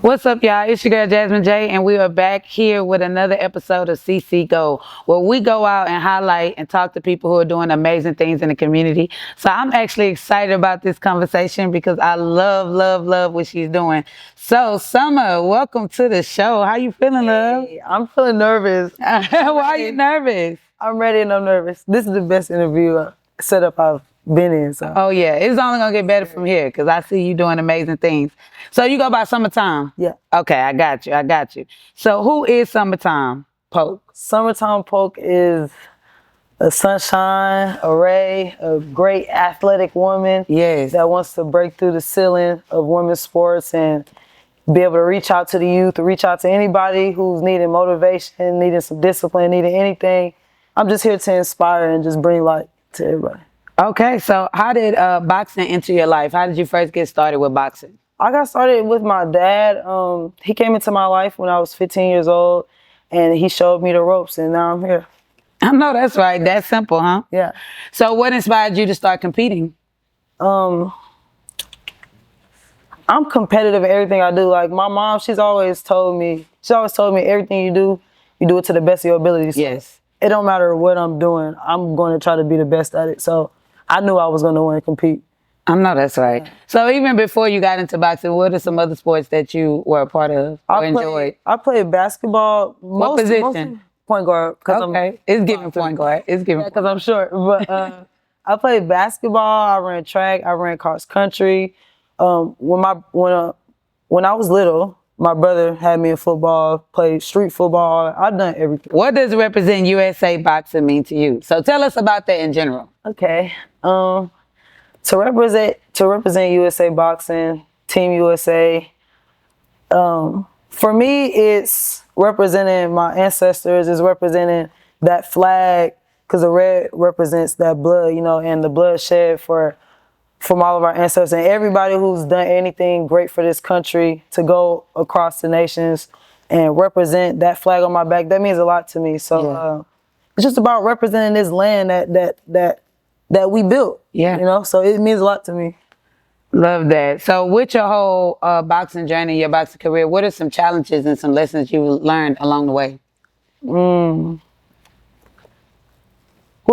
What's up, y'all? It's your girl Jasmine J, and we are back here with another episode of CCGo, where we go out and highlight and talk to people who are doing amazing things in the community. So I'm actually excited about this conversation because I love what she's doing. So, Summer, welcome to the show. How you feeling, love? Hey, I'm feeling nervous. Why are you nervous? I'm ready and I'm nervous. This is the best interview setup I've been in. So. Oh yeah, it's only gonna get better from here because I see you doing amazing things. So you go by Summertime? Yeah. Okay, I got you. So who is Summertime Polk? Summertime Polk is a sunshine, a ray, a great athletic woman. Yes. That wants to break through the ceiling of women's sports and be able to reach out to the youth, reach out to anybody who's needing motivation, needing some discipline, needing anything. I'm just here to inspire and just bring light to everybody. Okay, so how did boxing enter your life? How did you first get started with boxing? I got started with my dad. He came into my life when I was 15 years old, and he showed me the ropes, and now I'm here. I know that's right. That's simple, huh? Yeah. So what inspired you to start competing? I'm competitive in everything I do. Like my mom, she's always told me everything you do it to the best of your abilities. So Yes. it don't matter what I'm doing, I'm going to try to be the best at it. So I knew I was going to want to compete. I know that's right. Yeah. So even before you got into boxing, what are some other sports that you were a part of or enjoyed? I played basketball. What position? Point guard. Okay, it's giving point guard. It's giving because I'm short. But I played basketball. I ran track. I ran cross country. When I was little, my brother had me in football. Played street football. I've done everything. What does represent USA boxing mean to you? So tell us about that in general. Okay. To represent USA boxing, Team USA. For me, it's representing my ancestors. It's representing that flag because the red represents that blood, and the blood shed from all of our ancestors and everybody who's done anything great for this country to go across the nations and represent that flag on my back. That means a lot to me. So it's just about representing this land that we built. Yeah. So it means a lot to me. Love that. So with your whole boxing journey, your boxing career, what are some challenges and some lessons you learned along the way? Well,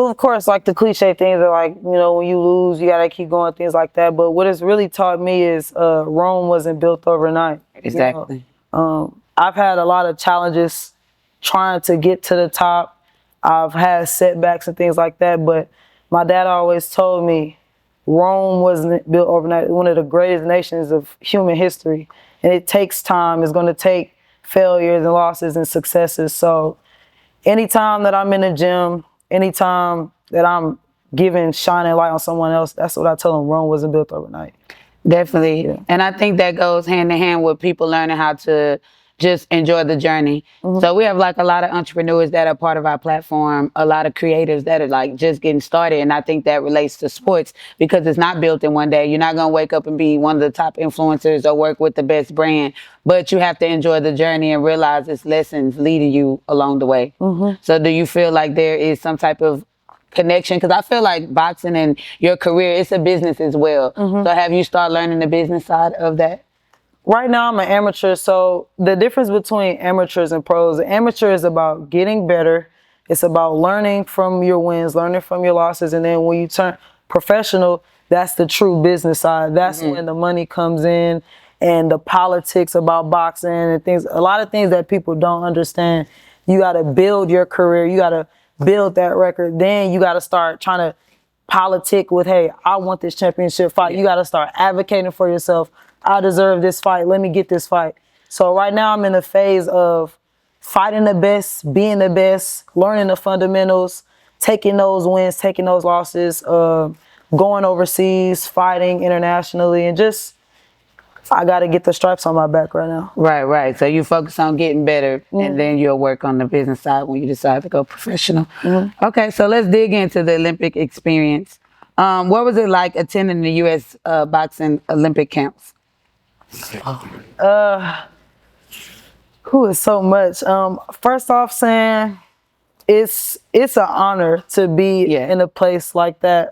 of course, like the cliche things are like, when you lose, you got to keep going, things like that. But what it's really taught me is Rome wasn't built overnight. Exactly. I've had a lot of challenges trying to get to the top. I've had setbacks and things like that. But my dad always told me Rome wasn't built overnight. It's one of the greatest nations of human history. And it takes time. It's going to take failures and losses and successes. So anytime that I'm in the gym, anytime that I'm giving shining light on someone else, that's what I tell them. Rome wasn't built overnight. Definitely. Yeah. And I think that goes hand in hand with people learning how to just enjoy the journey. Mm-hmm. So we have like a lot of entrepreneurs that are part of our platform, a lot of creators that are like just getting started. And I think that relates to sports because it's not built in one day. You're not going to wake up and be one of the top influencers or work with the best brand, but you have to enjoy the journey and realize it's lessons leading you along the way. Mm-hmm. So do you feel like there is some type of connection? Because I feel like boxing and your career, it's a business as well. Mm-hmm. So have you started learning the business side of that? Right now, I'm an amateur, so the difference between amateurs and pros, the amateur is about getting better. It's about learning from your wins, learning from your losses, and then when you turn professional, that's the true business side. That's when the money comes in and the politics about boxing and things, a lot of things that people don't understand. You got to build your career. You got to build that record. Then you got to start trying to politic with, hey, I want this championship fight. Yeah. You got to start advocating for yourself. I deserve this fight. Let me get this fight. So right now I'm in the phase of fighting the best, being the best, learning the fundamentals, taking those wins, taking those losses, going overseas, fighting internationally, and just I got to get the stripes on my back right now. Right. So you focus on getting better, and then you'll work on the business side when you decide to go professional. Mm-hmm. Okay, so let's dig into the Olympic experience. What was it like attending the U.S. Boxing Olympic camps? Who is so much. First off, saying it's an honor to be in a place like that.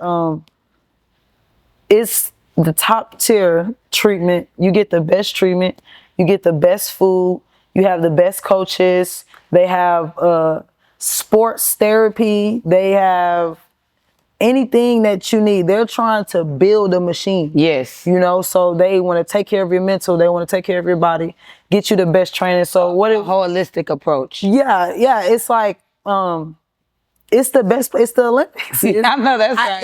It's the top tier treatment. You get the best treatment. You get the best food. You have the best coaches. They have sports therapy. They have anything that you need. They're trying to build a machine. Yes. You know, so they want to take care of your mental. They want to take care of your body, get you the best training. So what a holistic approach. Yeah. It's like, it's the best. It's the Olympics. I know that's right.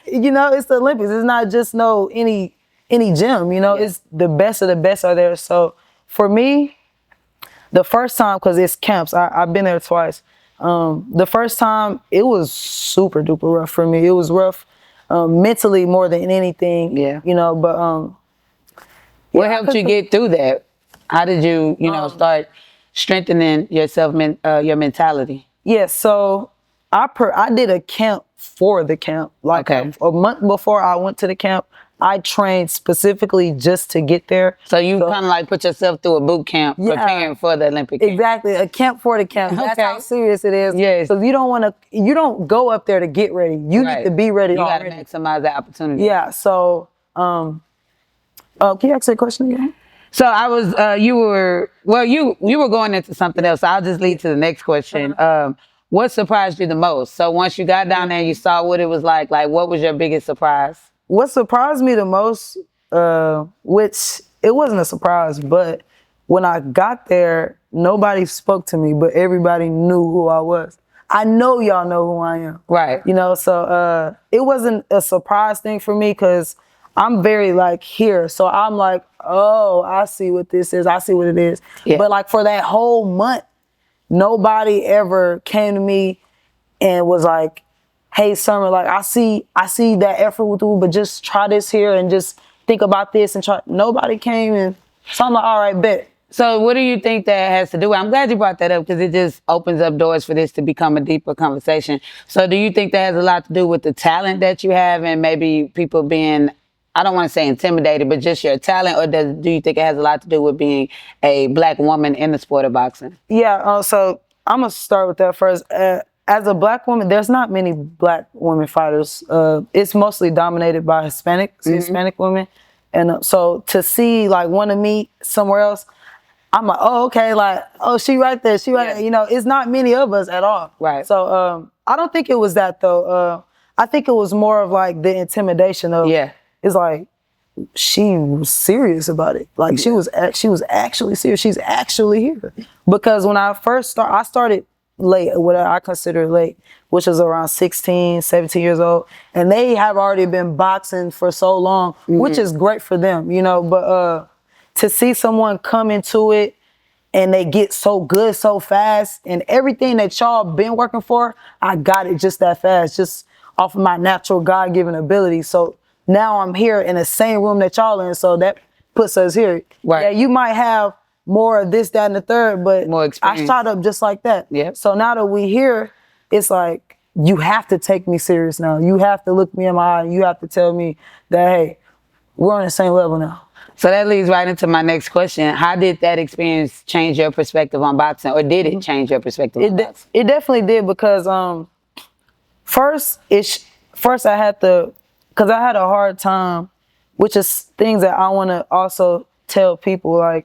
It's not, it's the Olympics. It's not just any gym. It's the best of the best are there. So for me, the first time, because it's camps, I've been there twice. The first time, it was super duper rough for me. It was rough mentally more than anything. Yeah. But what helped you get through that? How did you, start strengthening yourself, your mentality? Yeah. So I did a camp for the camp. Like a month before I went to the camp, I trained specifically just to get there. So you kind of like put yourself through a boot camp, preparing for the Olympic camp. Exactly, a camp for the camp. That's how serious it is. Yes. So you don't go up there to get ready. You need to be ready already. You got to maximize the opportunity. Yeah. So, can you ask that question again? So I was, you were going into something else. So I'll just lead to the next question. What surprised you the most? So once you got down there and you saw what it was like what was your biggest surprise? What surprised me the most, which it wasn't a surprise, but when I got there, nobody spoke to me, but everybody knew who I was. I know y'all know who I am. Right. So it wasn't a surprise thing for me because I'm very here. So I'm like, oh, I see what this is. I see what it is. Yeah. But for that whole month, nobody ever came to me and was like, hey, Summer, I see that effort with you, but just try this here and just think about this and try. Nobody came and so I'm like, all right, bet. So what do you think that has to do with? I'm glad you brought that up because it just opens up doors for this to become a deeper conversation. So do you think that has a lot to do with the talent that you have and maybe people being, I don't want to say intimidated, but just your talent, or do you think it has a lot to do with being a Black woman in the sport of boxing? Yeah, so I'm going to start with that first. As a Black woman, there's not many Black women fighters. It's mostly dominated by Hispanic women. And so to see one to meet somewhere else, I'm like, oh, okay, she right there, there. It's not many of us at all. Right. So I don't think it was that though. I think it was more of the intimidation of, it's she was serious about it. She was actually serious. She's actually here. Because when I first I started late, what I consider late, which was around 16, 17 years old. And they have already been boxing for so long, which is great for them, but to see someone come into it and they get so good so fast and everything that y'all been working for, I got it just that fast, just off of my natural God-given ability. So now I'm here in the same room that y'all in, so that puts us here. Right. Yeah, you might have more of this, that, and the third, but more experience. I shot up just like that. Yeah. So now that we here, it's you have to take me serious now. You have to look me in my eye. You have to tell me that, hey, we're on the same level now. So that leads right into my next question. How did that experience change your perspective on boxing, or did it change your perspective on boxing? It definitely did because first I had because I had a hard time, which is things that I want to also tell people,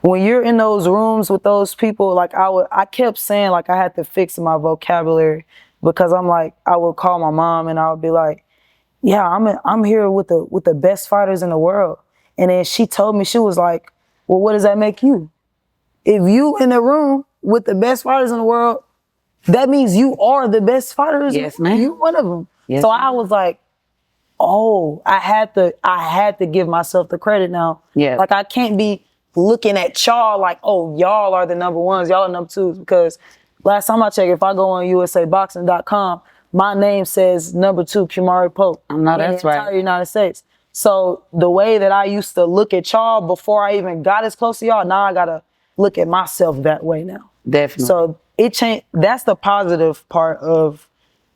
when you're in those rooms with those people, I kept saying I had to fix my vocabulary because I would call my mom and I would be like, yeah, I'm here with the best fighters in the world. And then she told me, she was like, well, what does that make you? If you in the room with the best fighters in the world, that means you are the best fighters. Yes, man. You one of them. Yes, so ma'am. I was like, oh, I had to give myself the credit now. Yeah. I can't be looking at y'all oh, y'all are the number ones, y'all are number twos, because last time I checked, if I go on USAboxing.com, my name says number 2, Kimari Pope. I know that's in the entire right. United States. So the way that I used to look at y'all before I even got as close to y'all, now I gotta look at myself that way now. Definitely. So it changed. That's the positive part of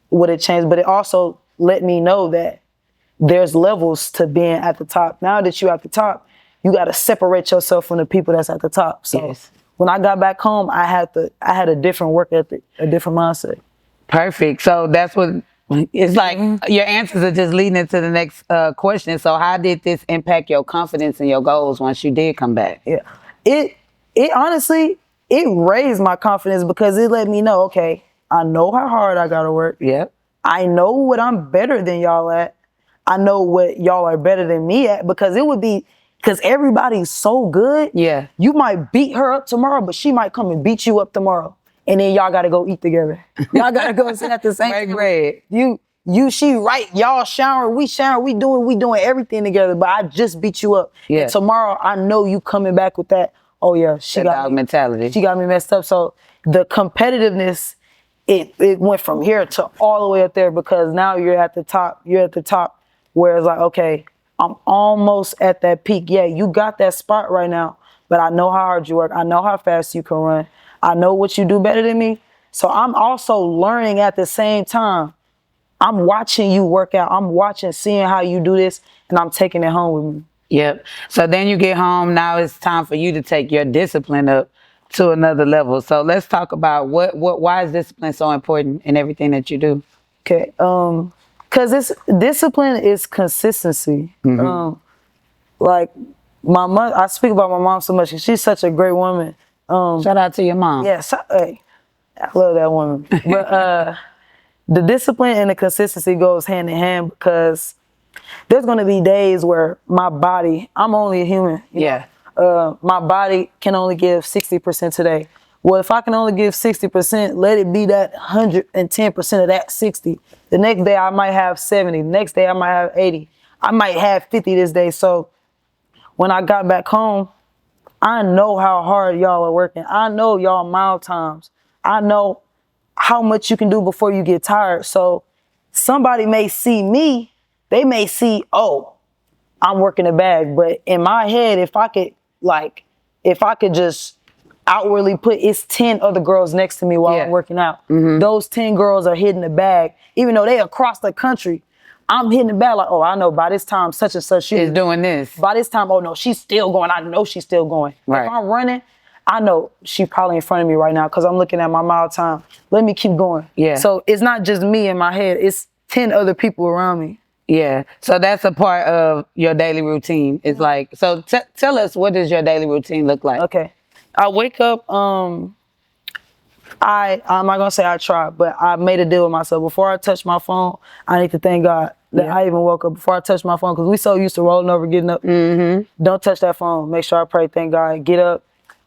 what it changed, but it also let me know that there's levels to being at the top. Now that you're at the top, you got to separate yourself from the people that's at the top. So when I got back home, I had a different work ethic, a different mindset. Perfect. So that's what It's like your answers are just leading into the next question. So how did this impact your confidence and your goals once you did come back? Yeah. It honestly, it raised my confidence because it let me know, okay, I know how hard I gotta work. Yep. I know what I'm better than y'all at. I know what y'all are better than me at, because it would be, because everybody's so good. Yeah. You might beat her up tomorrow, but she might come and beat you up tomorrow. And then y'all gotta go eat together. Y'all gotta go sit at the same Break table. bread. She right, y'all showering, we doing everything together, but I just beat you up. Yeah. And tomorrow I know you coming back with that, oh yeah, she That got dog me, mentality. she got me messed up. So the competitiveness, it went from here to all the way up there, because now you're at the top where it's like, okay, I'm almost at that peak. Yeah, you got that spot right now, but I know how hard you work. I know how fast you can run. I know what you do better than me. So I'm also learning at the same time. I'm watching you work out. I'm seeing how you do this, and I'm taking it home with me. Yep. So then you get home. Now it's time for you to take your discipline up to another level. So let's talk about why is discipline so important in everything that you do? Okay. Because this discipline is consistency. Like my mom, I speak about my mom so much, and she's such a great woman. Shout out to your mom. Yes, hey, I love that woman. But the discipline and the consistency goes hand in hand, because there's going to be days where my body, I'm only a human. Yeah. My body can only give 60% today. Well, if I can only give 60%, let it be that 110% of that 60. The next day I might have 70. The next day I might have 80. I might have 50 this day. So when I got back home, I know how hard y'all are working. I know y'all mile times. I know how much you can do before you get tired. So somebody may see me, they may see, oh, I'm working the bag. But in my head, if I could just outwardly put, it's 10 other girls next to me while I'm working out. Those 10 girls are hitting the bag. Even though they across the country, I'm hitting the bag like, oh, I know by this time such and such is doing this. By this time, oh no, she's still going. I know she's still going. Right. If I'm running, I know she's probably in front of me right now because I'm looking at my mile time. Let me keep going. Yeah. So it's not just me in my head. It's 10 other people around me. Yeah. So that's a part of your daily routine. It's like, so tell us, what does your daily routine look like? Okay. I wake up, I'm not gonna say I try, but I made a deal with myself. Before I touch my phone, I need to thank God that I even woke up. Before I touch my phone, because we so used to rolling over, getting up. Don't touch that phone. Make sure I pray, thank God, get up,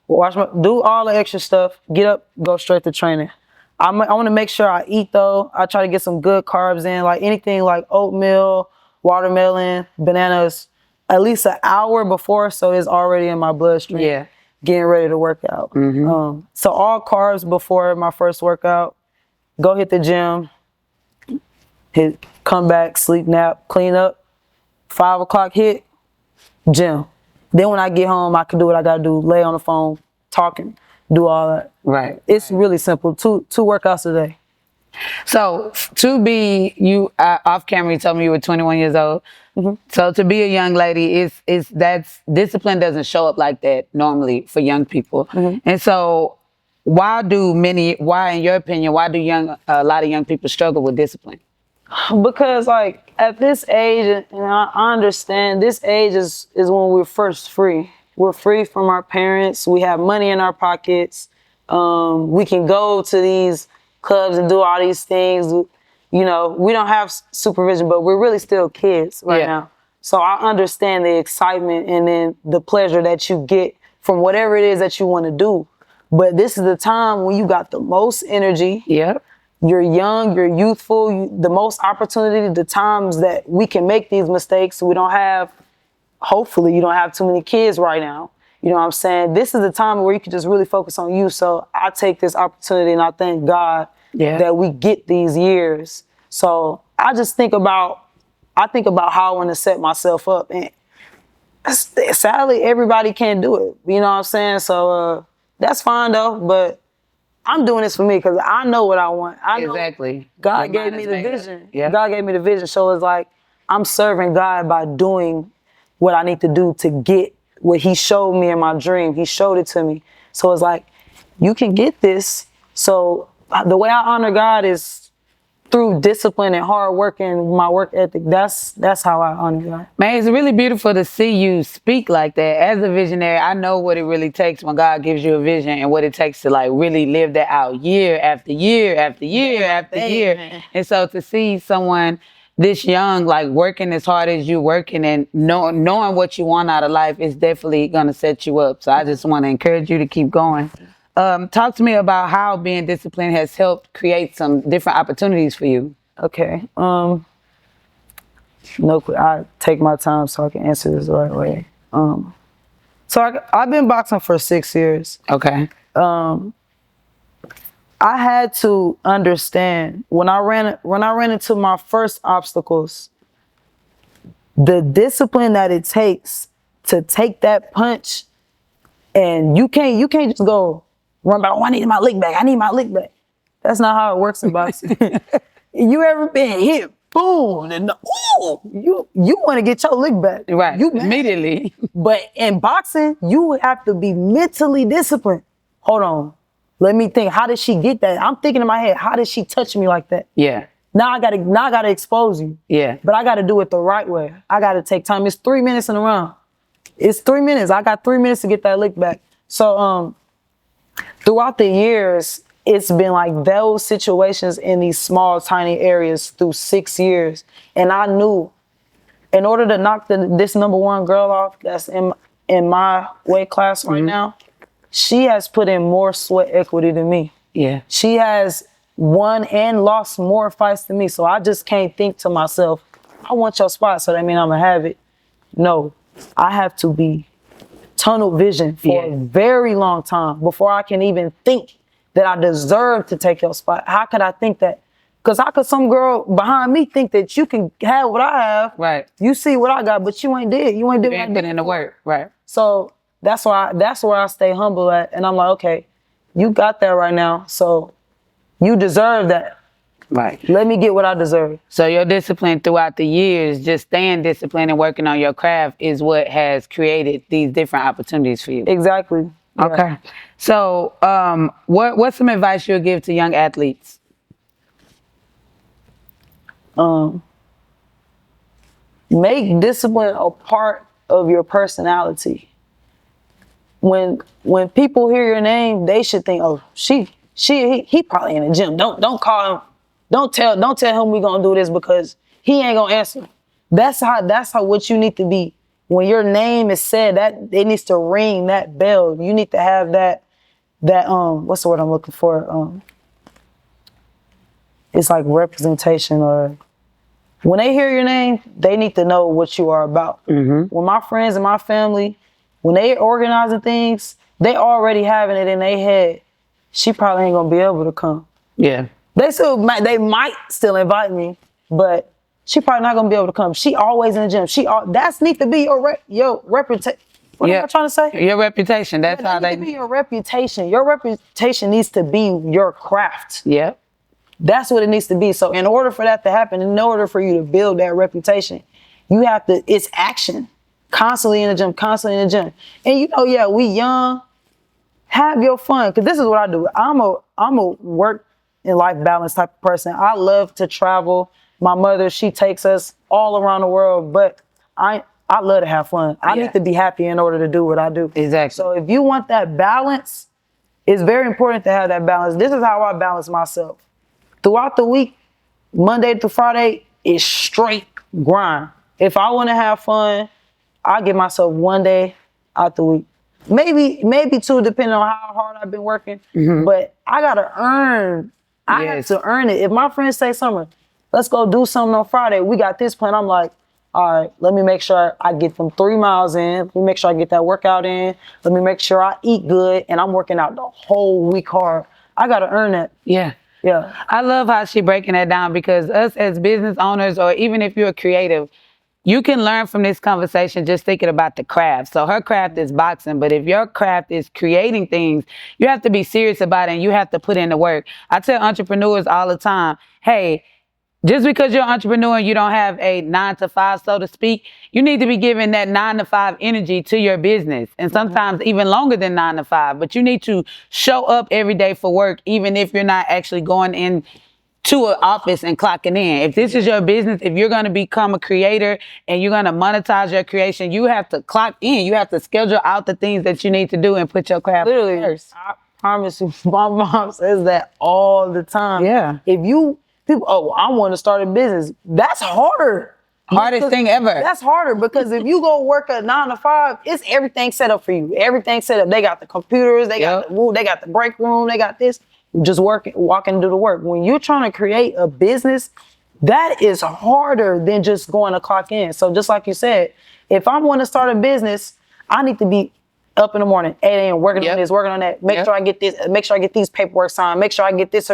do all the extra stuff, get up, go straight to training. I want to make sure I eat though. I try to get some good carbs in, like anything like oatmeal, watermelon, bananas, at least an hour before, so it's already in my bloodstream. Yeah. Getting ready to work out. So all carbs before my first workout, go hit the gym, come back, sleep, nap, clean up, 5 o'clock hit, gym. Then when I get home, I can do what I gotta do, lay on the phone, talking, do all that. Right. It's really simple, two workouts a day. So to be, you off camera, you told me you were 21 years old. So to be a young lady, that's discipline doesn't show up like that normally for young people. And so why in your opinion, why do a lot of young people struggle with discipline? Because like at this age, and I understand this age is when we're first free. We're free from our parents. We have money in our pockets. We can go to these clubs and do all these things. You know, we don't have supervision, but we're really still kids right now. So I understand the excitement and then the pleasure that you get from whatever it is that you want to do. But this is the time when you got the most energy. Yep. You're young, you're youthful, the most opportunity, the times that we can make these mistakes. Hopefully you don't have too many kids right now. You know what I'm saying? This is the time where you can just really focus on you. So I take this opportunity and I thank God that we get these years. So I just think about how I want to set myself up. And sadly, everybody can't do it. You know what I'm saying? So that's fine though, but I'm doing this for me because I know what I want. Exactly. God gave me the vision. Yeah. God gave me the vision. So it's like I'm serving God by doing what I need to do to get what he showed me in my dream. He showed it to me. So it's like, you can get this. So the way I honor God is through discipline and hard work and my work ethic. That's how I honor God. Man, it's really beautiful to see you speak like that. As a visionary, I know what it really takes when God gives you a vision and what it takes to like really live that out year after year after year after year. Man. And so to see someone this young, like working as hard as you working and knowing what you want out of life is definitely going to set you up. So I just want to encourage you to keep going. Talk to me about how being disciplined has helped create some different opportunities for you. Okay. No, I take my time so I can answer this the right way. I've been boxing for 6 years. Okay. I had to understand when I ran into my first obstacles, the discipline that it takes to take that punch, and you can't just go run back. Oh, I need my lick back. I need my lick back. That's not how it works in boxing. You ever been hit? Boom, and ooh, you want to get your lick back, Right. You mad. Immediately. But in boxing, you have to be mentally disciplined. Hold on. Let me think. How did she get that? I'm thinking in my head, how did she touch me like that? Yeah. Now I gotta expose you. Yeah. But I gotta do it the right way. I gotta take time. It's 3 minutes in a round. It's 3 minutes. I got 3 minutes to get that lick back. So throughout the years, it's been like those situations in these small, tiny areas through 6 years. And I knew in order to knock this number one girl off that's in my weight class right now, she has put in more sweat equity than me. Yeah. She has won and lost more fights than me. So I just can't think to myself, I want your spot, so that means I'm going to have it. No, I have to be tunnel vision for a very long time before I can even think that I deserve to take your spot. How could I think that? Because how could some girl behind me think that you can have what I have? Right. You see what I got, but you ain't did. You ain't did You what I ain't did. put in the work. Right. So that's where I stay humble at. And I'm like, okay, you got that right now. So you deserve that. Right. Let me get what I deserve. So your discipline throughout the years, just staying disciplined and working on your craft is what has created these different opportunities for you. Exactly. Yeah. Okay. So what's some advice you'll give to young athletes? Make discipline a part of your personality. When people hear your name, they should think, oh, he probably in the gym. Don't call him. Don't tell him we gonna do this because he ain't gonna answer. That's how what you need to be. When your name is said, that it needs to ring that bell. You need to have that what's the word I'm looking for? It's like representation, or when they hear your name, they need to know what you are about. Mm-hmm. When my friends and my family, when they organizing things, they already having it in their head. She probably ain't gonna be able to come. Yeah. They might still invite me, but she probably not gonna be able to come. She always in the gym. That's need to be your reputation. What am I trying to say? Your reputation. That's how they need to be your reputation. Your reputation needs to be your craft. Yep. That's what it needs to be. So in order for that to happen, in order for you to build that reputation, you have to, it's action. Constantly in the gym, constantly in the gym. And we young, have your fun. Cause this is what I do. I'm a work and life balance type of person. I love to travel. My mother, she takes us all around the world, but I love to have fun. I need to be happy in order to do what I do. Exactly. So if you want that balance, it's very important to have that balance. This is how I balance myself. Throughout the week, Monday to Friday is straight grind. If I want to have fun, I give myself 1 day out the week. Maybe two, depending on how hard I've been working. Mm-hmm. But I gotta earn. I have to earn it. If my friends say, Summer, let's go do something on Friday, we got this plan. I'm like, all right, let me make sure I get them 3 miles in. Let me make sure I get that workout in. Let me make sure I eat good, and I'm working out the whole week hard. I gotta earn that. Yeah. Yeah. I love how she breaking that down, because us as business owners, or even if you're a creative, you can learn from this conversation just thinking about the craft. So her craft is boxing, but if your craft is creating things, you have to be serious about it and you have to put in the work. I tell entrepreneurs all the time, hey, just because you're an entrepreneur and you don't have a 9-to-5, so to speak, you need to be giving that 9-to-5 energy to your business. And sometimes even longer than 9-to-5, but you need to show up every day for work, even if you're not actually going in to an office and clocking in. If this is your business, if you're going to become a creator and you're going to monetize your creation, you have to clock in. You have to schedule out the things that you need to do and put your craft Literally, first. I promise you, my mom says that all the time. Yeah. If you people, oh, I want to start a business. That's harder. Hardest thing ever. That's harder because if you go work a 9 to 5, it's everything set up for you. Everything set up. They got the computers. They got the they got the break room. They got this. You just walking to the work. When you're trying to create a business, that is harder than just going to clock in. So just like you said, if I want to start a business, I need to be up in the morning, 8 a.m. working on this, working on that. Make sure I get this. Make sure I get these paperwork signed. Make sure I get this.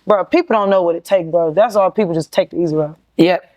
Bro, people don't know what it takes, bro. That's all. People just take the easy route. Yep.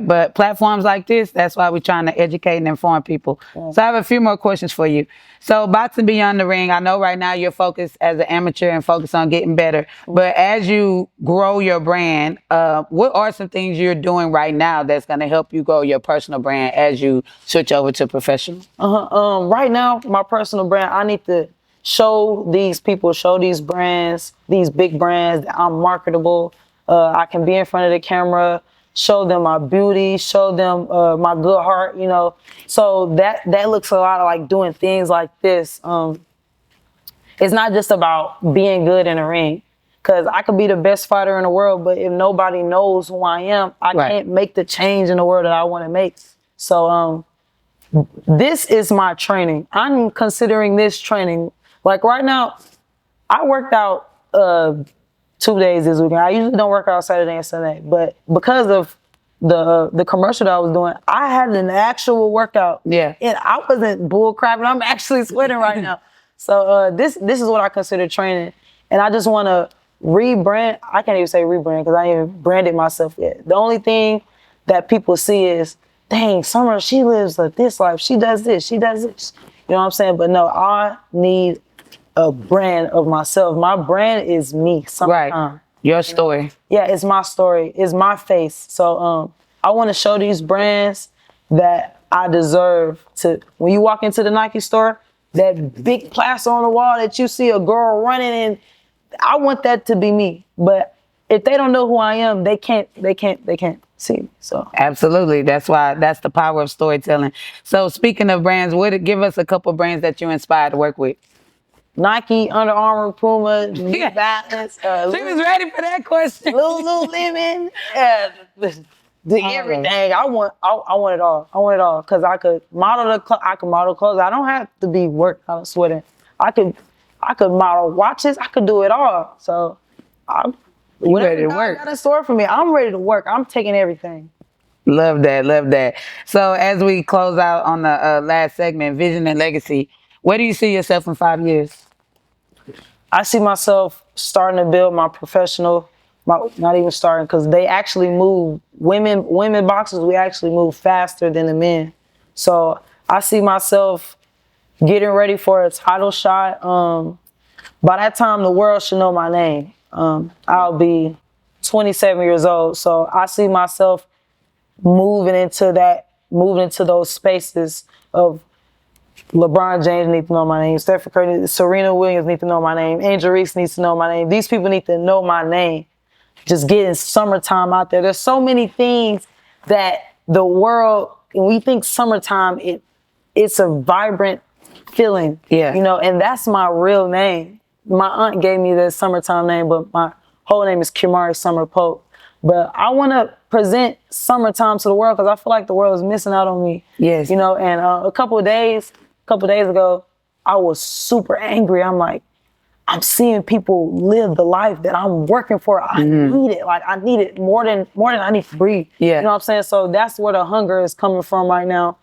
But platforms like this, that's why we're trying to educate and inform people. So I have a few more questions for you. So boxing beyond the ring, I know right now you're focused as an amateur and focused on getting better. But as you grow your brand, what are some things you're doing right now that's going to help you grow your personal brand as you switch over to professional? Right now, my personal brand, I need to show these people, show these brands, these big brands that I'm marketable. I can be in front of the camera, show them my beauty, show them my good heart, you know. So that looks a lot of like doing things like this. It's not just about being good in the ring, because I could be the best fighter in the world, but if nobody knows who I am, I can't make the change in the world that I want to make. So this is my training. I'm considering this training. Like right now, I worked out 2 days this weekend. I usually don't work out Saturday and Sunday, but because of the commercial that I was doing, I had an actual workout. Yeah. And I wasn't bull crapping. I'm actually sweating right now. So this is what I consider training. And I just want to rebrand. I can't even say rebrand because I ain't even branded myself yet. The only thing that people see is, dang, Summer, she lives this life. She does this. She does this. You know what I'm saying? But no, I need a brand of myself. My brand is me. Right. Your story. Yeah, it's my story. It's my face. So I want to show these brands that I deserve to. When you walk into the Nike store, that big plaster on the wall that you see a girl running in, I want that to be me. But if they don't know who I am, they can't see me. So absolutely, that's the power of storytelling. So speaking of brands, give us a couple brands that you inspired to work with. Nike, Under Armour, Puma, New Balance. She was ready for that question. Lululemon, everything. I want it all. I want it all because I could model clothes. I don't have to be working out sweating. I could model watches. I could do it all. So you ready to work? Got a store for me. I'm ready to work. I'm taking everything. Love that. So as we close out on the last segment, vision and legacy, where do you see yourself in 5 years? I see myself starting to build my professional, not even starting, because they actually move. Women boxers, we actually move faster than the men. So I see myself getting ready for a title shot. By that time, the world should know my name. I'll be 27 years old. So I see myself moving into those spaces of LeBron James needs to know my name. Stephen Curry, Serena Williams needs to know my name. Angel Reese needs to know my name. These people need to know my name. Just getting summertime out there. There's so many things that the world, when we think summertime, it's a vibrant feeling. Yeah. You know, and that's my real name. My aunt gave me the summertime name, but my whole name is Kimari Pope. But I want to present summertime to the world because I feel like the world is missing out on me. Yes. You know, and a couple of days ago, I was super angry. I'm like, I'm seeing people live the life that I'm working for. I need it. Like, I need it more than I need to breathe. Yeah. You know what I'm saying? So that's where the hunger is coming from right now.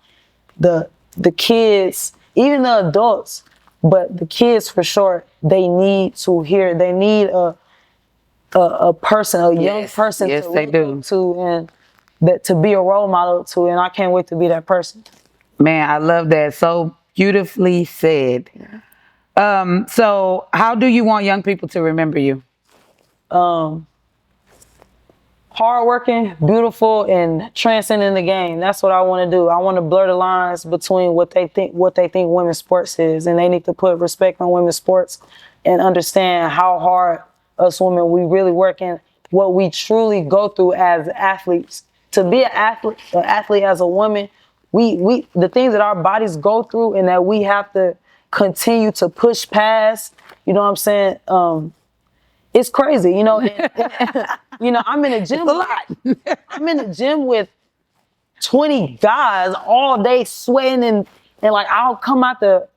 The kids, even the adults, but the kids for sure, they need to hear. They need a person, a young person yes, to they do. To and that to be a role model to, and I can't wait to be that person. Man, I love that. So beautifully said. So how do you want young people to remember you? Hardworking, beautiful, and transcending the game. That's what I want to do. I want to blur the lines between what they think women's sports is, and they need to put respect on women's sports and understand how hard us women we really work. And what we truly go through as athletes. To be an athlete as a woman, we the things that our bodies go through and that we have to continue to push past, you know what I'm saying? It's crazy, you know. You know, I'm in a gym. It's a lot. I'm in the gym with 20 guys all day sweating and like I'll come out the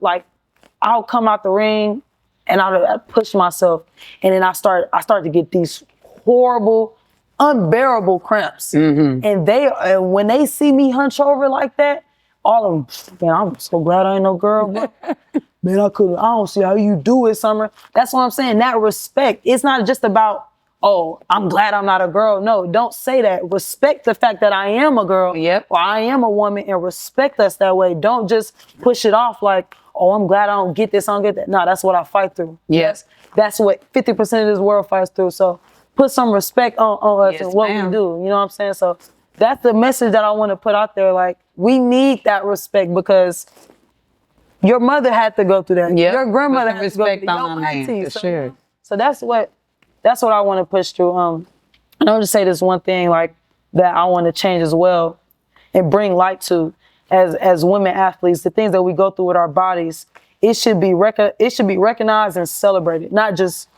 ring and I'll push myself and then I start to get these horrible, unbearable cramps. Mm-hmm. And when they see me hunch over like that, all of them, man, I'm so glad I ain't no girl. Man, I don't see how you do it, Summer. That's what I'm saying. That respect. It's not just about, oh, I'm glad I'm not a girl. No, don't say that. Respect the fact that I am a girl. Yep. Or I am a woman and respect us that way. Don't just push it off like, oh, I'm glad I don't get this, I don't get that. No, that's what I fight through. Yes. That's what 50% of this world fights through. So put some respect on us and what we do. You know what I'm saying? So that's the message that I want to put out there. Like, we need that respect because your mother had to go through that. Yep. Your grandmother had to go through that. Your auntie, for sure. So that's what I want to push through. And I'll just say this one thing, like, that I want to change as well and bring light to as women athletes, the things that we go through with our bodies, it should be recognized and celebrated, not just,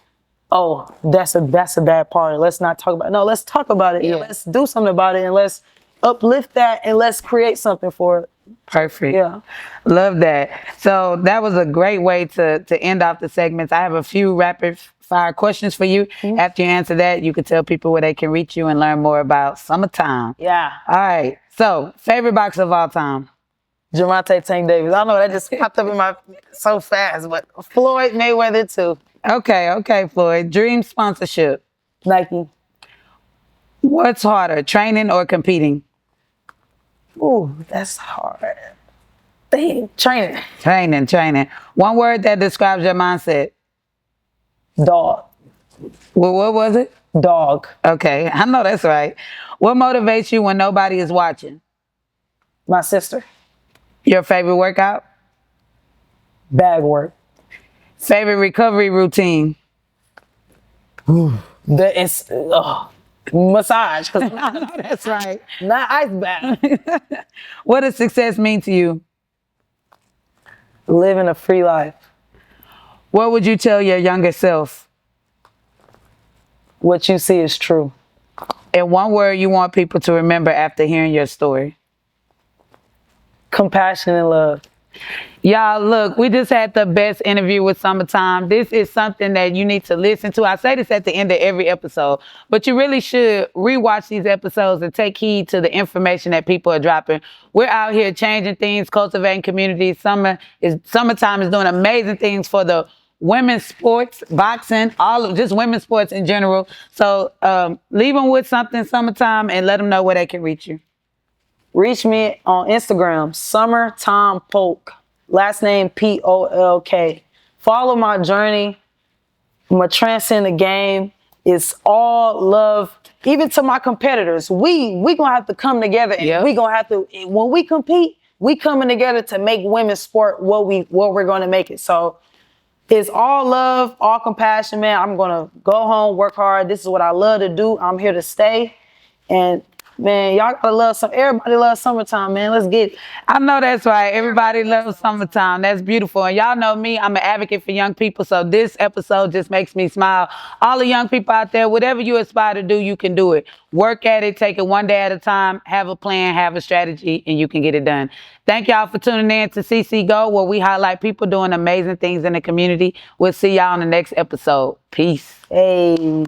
oh, that's a bad part. Let's not talk about it. No, let's talk about it. Yeah. And let's do something about it and let's uplift that and let's create something for it. Perfect. Yeah. Love that. So that was a great way to end off the segments. I have a few rapid fire questions for you. Mm-hmm. After you answer that, you can tell people where they can reach you and learn more about Summertime. Yeah. All right. So, favorite boxer of all time? Gervonta Tank Davis. I know that just popped up in my so fast, but Floyd Mayweather too. Okay, Floyd. Dream sponsorship? Nike. What's harder, training or competing? Ooh, that's hard. Dang, training. Training. One word that describes your mindset? Dog. Well, what was it? Dog. Okay, I know that's right. What motivates you when nobody is watching? My sister. Your favorite workout? Bag work. Favorite recovery routine? Massage. That's right. Not ice bath. What does success mean to you? Living a free life. What would you tell your younger self? What you see is true. And one word you want people to remember after hearing your story? Compassion and love. Y'all, look, we just had the best interview with Summertime. This is something that you need to listen to. I say this at the end of every episode, but you really should rewatch these episodes and take heed to the information that people are dropping. We're out here changing things, cultivating communities. Summertime is doing amazing things for the women's sports, boxing, just women's sports in general. So leave them with something, Summertime, and let them know where they can reach you. Reach me on Instagram, Summertime Polk. Last name Polk. Follow my journey. I'm gonna transcend the game. It's all love. Even to my competitors, we gonna have to come together and we gonna have to, when we compete, we coming together to make women's sport what we're gonna make it. So it's all love, all compassion, man. I'm gonna go home, work hard. This is what I love to do. I'm here to stay. And man, y'all gotta love everybody loves Summertime, man. Let's get it. I know that's right. Everybody loves Summertime. That's beautiful. And y'all know me, I'm an advocate for young people. So this episode just makes me smile. All the young people out there, whatever you aspire to do, you can do it. Work at it, take it one day at a time, have a plan, have a strategy, and you can get it done. Thank y'all for tuning in to CCGo, where we highlight people doing amazing things in the community. We'll see y'all in the next episode. Peace. Hey.